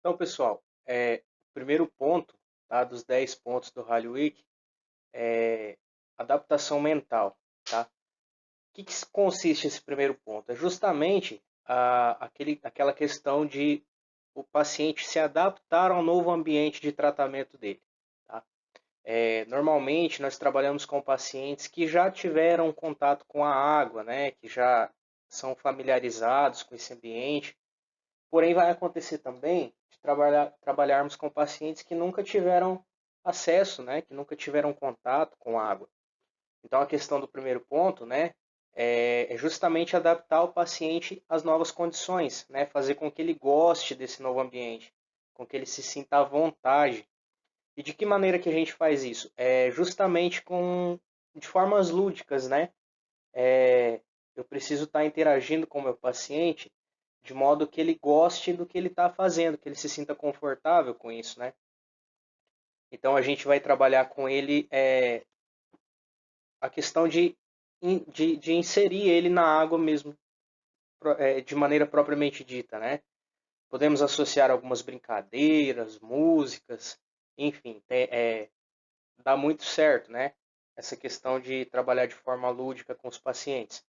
Então, pessoal, o primeiro ponto, tá, dos 10 pontos do Rally Week é adaptação mental, tá? O que consiste esse primeiro ponto? É justamente aquela questão de o paciente se adaptar ao novo ambiente de tratamento dele, tá? Normalmente, nós trabalhamos com pacientes que já tiveram contato com a água, né? Que já são familiarizados com esse ambiente. Porém, vai acontecer também de trabalharmos com pacientes que nunca tiveram acesso, né, que nunca tiveram contato com água. Então, a questão do primeiro ponto, né, é justamente adaptar o paciente às novas condições, né, fazer com que ele goste desse novo ambiente, com que ele se sinta à vontade. E de que maneira que a gente faz isso? Justamente de formas lúdicas, né? Eu preciso estar interagindo com o meu paciente de modo que ele goste do que ele está fazendo, que ele se sinta confortável com isso, né? Então a gente vai trabalhar com ele a questão de inserir ele na água mesmo, de maneira propriamente dita, né? Podemos associar algumas brincadeiras, músicas, enfim, dá muito certo, né? Essa questão de trabalhar de forma lúdica com os pacientes.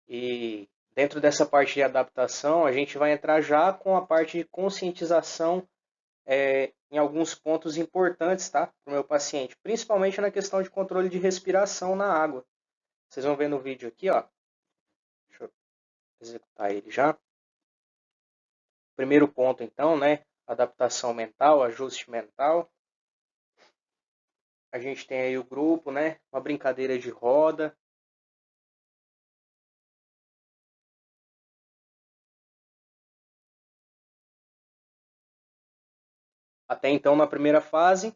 E dentro dessa parte de adaptação, a gente vai entrar já com a parte de conscientização em alguns pontos importantes, tá? Para o meu paciente, principalmente na questão de controle de respiração na água. Vocês vão ver no vídeo aqui, ó. Deixa eu executar ele já. Primeiro ponto, então, né? Adaptação mental, ajuste mental. A gente tem aí o grupo, né? Uma brincadeira de roda. Até então, na primeira fase,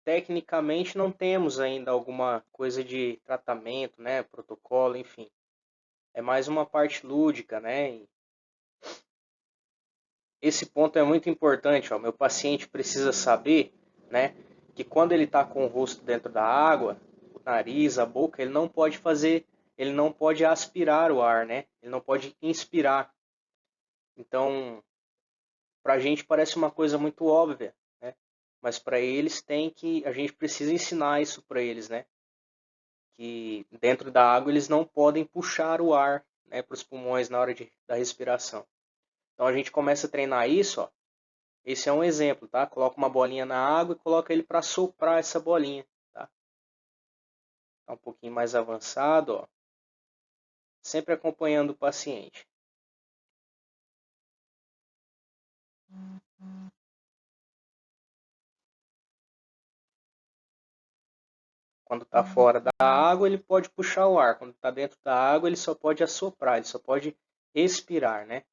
tecnicamente não temos ainda alguma coisa de tratamento, né? Protocolo, enfim. É mais uma parte lúdica, né? Esse ponto é muito importante, ó. Meu paciente precisa saber, né, que quando ele está com o rosto dentro da água, o nariz, a boca, ele não pode aspirar o ar, né? Ele não pode inspirar. Então, para a gente parece uma coisa muito óbvia, né? Mas para eles a gente precisa ensinar isso para eles, né? Que dentro da água eles não podem puxar o ar, né, para os pulmões na hora da respiração. Então a gente começa a treinar isso, ó. Esse é um exemplo, tá? Coloca uma bolinha na água e coloca ele para soprar essa bolinha, tá? Tá um pouquinho mais avançado, ó. Sempre acompanhando o paciente. Quando está fora da água, ele pode puxar o ar. Quando está dentro da água, ele só pode assoprar, ele só pode expirar, né?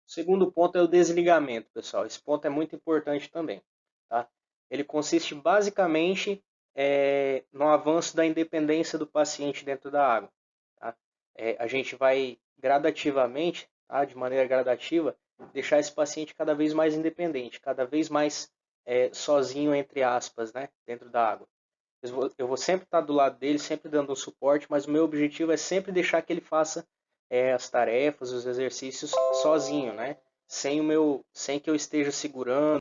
O segundo ponto é o desligamento, pessoal. Esse ponto é muito importante também, tá? Ele consiste basicamente no avanço da independência do paciente dentro da água. Tá? A gente vai gradativamente, tá? De maneira gradativa, deixar esse paciente cada vez mais independente, cada vez mais sozinho, entre aspas, né? Dentro da água. Eu vou sempre estar do lado dele, sempre dando um suporte, mas o meu objetivo é sempre deixar que ele faça as tarefas, os exercícios sozinho, né? Sem que eu esteja segurando.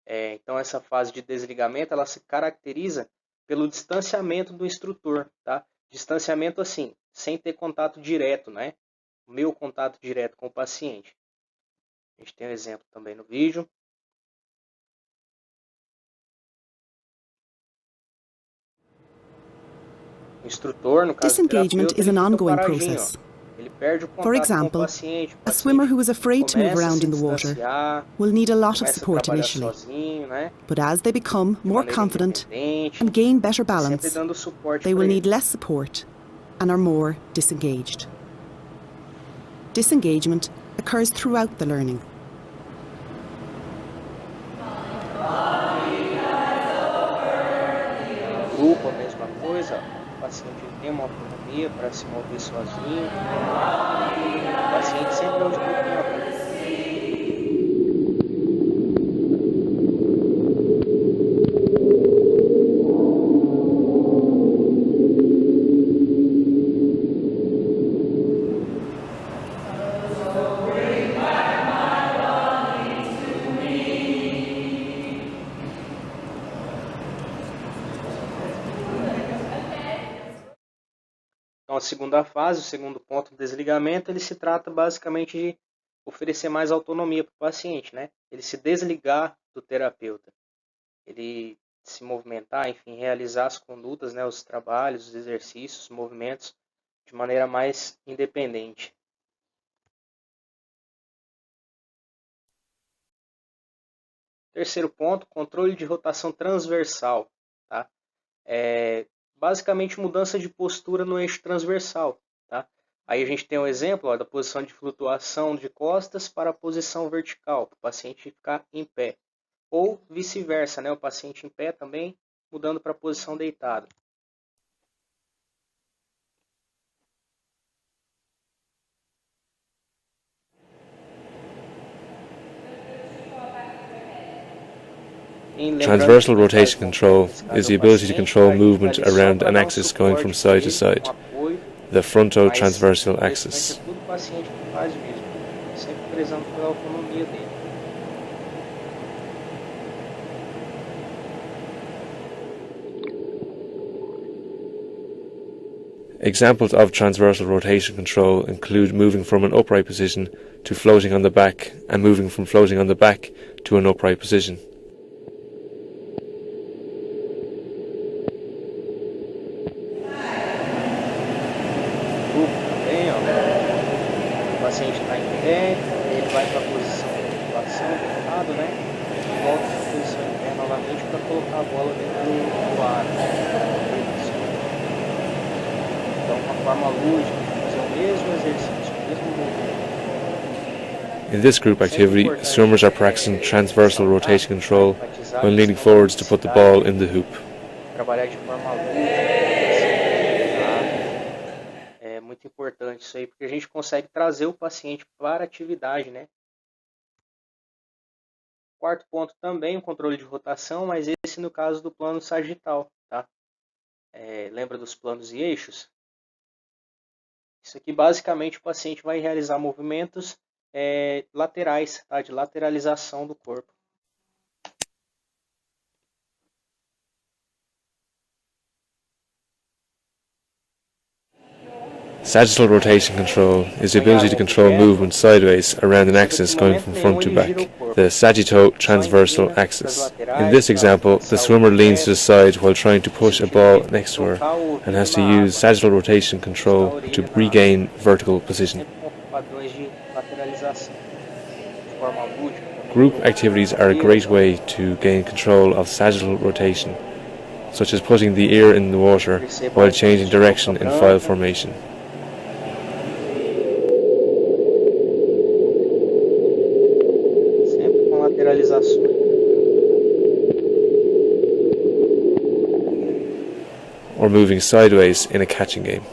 Então essa fase de desligamento, ela se caracteriza pelo distanciamento do instrutor, tá? Distanciamento assim, sem ter contato direto, né? O meu contato direto com o paciente. A gente tem um exemplo também no vídeo. O instrutor, no caso do Disengagement terapeuta, is ele an fica ongoing paradinho, process. Ele perde o For contato com o example, paciente. O a swimmer paciente who is afraid to move começa a around se in the water distanciar, will need a lot of começa a support trabalhar initially. sozinho, né? But as they become De more maneira confident independente, and gain better sempre balance, dando suporte they para will ele. need less support and are more disengaged. Disengagement occurs throughout the learning. Grupo, a mesma coisa. O paciente ele tem uma autonomia para se mover sozinho. O paciente sempre é o de coordenador. Então, a segunda fase, o segundo ponto do desligamento, ele se trata basicamente de oferecer mais autonomia para o paciente, né? Ele se desligar do terapeuta, ele se movimentar, enfim, realizar as condutas, né? Os trabalhos, os exercícios, os movimentos de maneira mais independente. Terceiro ponto, controle de rotação transversal, tá? Basicamente mudança de postura no eixo transversal, tá? Aí a gente tem um exemplo da posição de flutuação de costas para a posição vertical, para o paciente ficar em pé. Ou vice-versa, né? O paciente em pé também mudando para a posição deitada. Transversal rotation control is the ability to control movement around an axis going from side to side, the frontotransversal axis. Tudo o paciente que faz mesmo, sempre prezando pela autonomia dele. Examples of transversal rotation control include moving from an upright position to floating on the back and moving from floating on the back to an upright position. O paciente está em pé, ele vai para a posição de flutuação, deitado, né? E volta para a posição em pé novamente para colocar a bola dentro do ar. Então, uma forma lúdica de fazer o mesmo exercício, o mesmo movimento. In this group activity, swimmers are practicing transversal rotation control when leaning forwards to put the ball in the hoop. Trabalhar de forma lúdica, é muito importante isso aí, porque a gente consegue trazer o paciente para a atividade, né? Quarto ponto também, o controle de rotação, mas esse no caso do plano sagital, tá? Lembra dos planos e eixos? Isso aqui basicamente o paciente vai realizar movimentos laterais, tá? De lateralização do corpo. Sagittal rotation control is the ability to control movement sideways around an axis going from front to back, the sagittato-transversal axis. In this example, the swimmer leans to the side while trying to push a ball next to her and has to use sagittal rotation control to regain vertical position. Group activities are a great way to gain control of sagittal rotation, such as putting the ear in the water while changing direction in file formation. Sempre com lateralizações. or moving sideways in a catching game.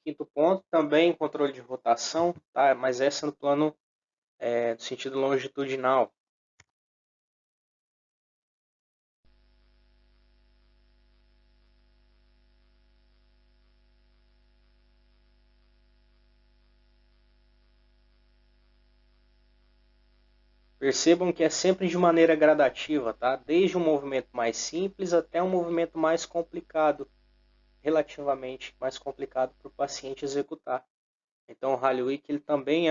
Quinto ponto, também controle de rotação, tá? Mas essa no plano do sentido longitudinal. Percebam que é sempre de maneira gradativa, tá? Desde um movimento mais simples até um movimento mais complicado, relativamente mais complicado para o paciente executar. Então o Rally Week ele também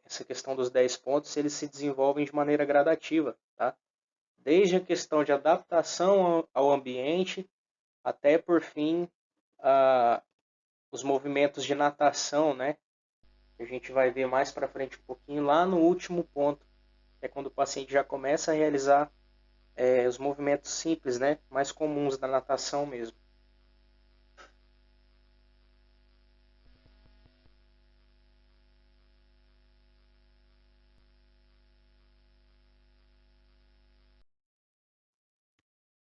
essa questão dos 10 pontos, eles se desenvolvem de maneira gradativa, tá? Desde a questão de adaptação ao ambiente até, por fim, os movimentos de natação, né? Que a gente vai ver mais para frente um pouquinho, lá no último ponto, que é quando o paciente já começa a realizar os movimentos simples, né? Mais comuns da natação mesmo.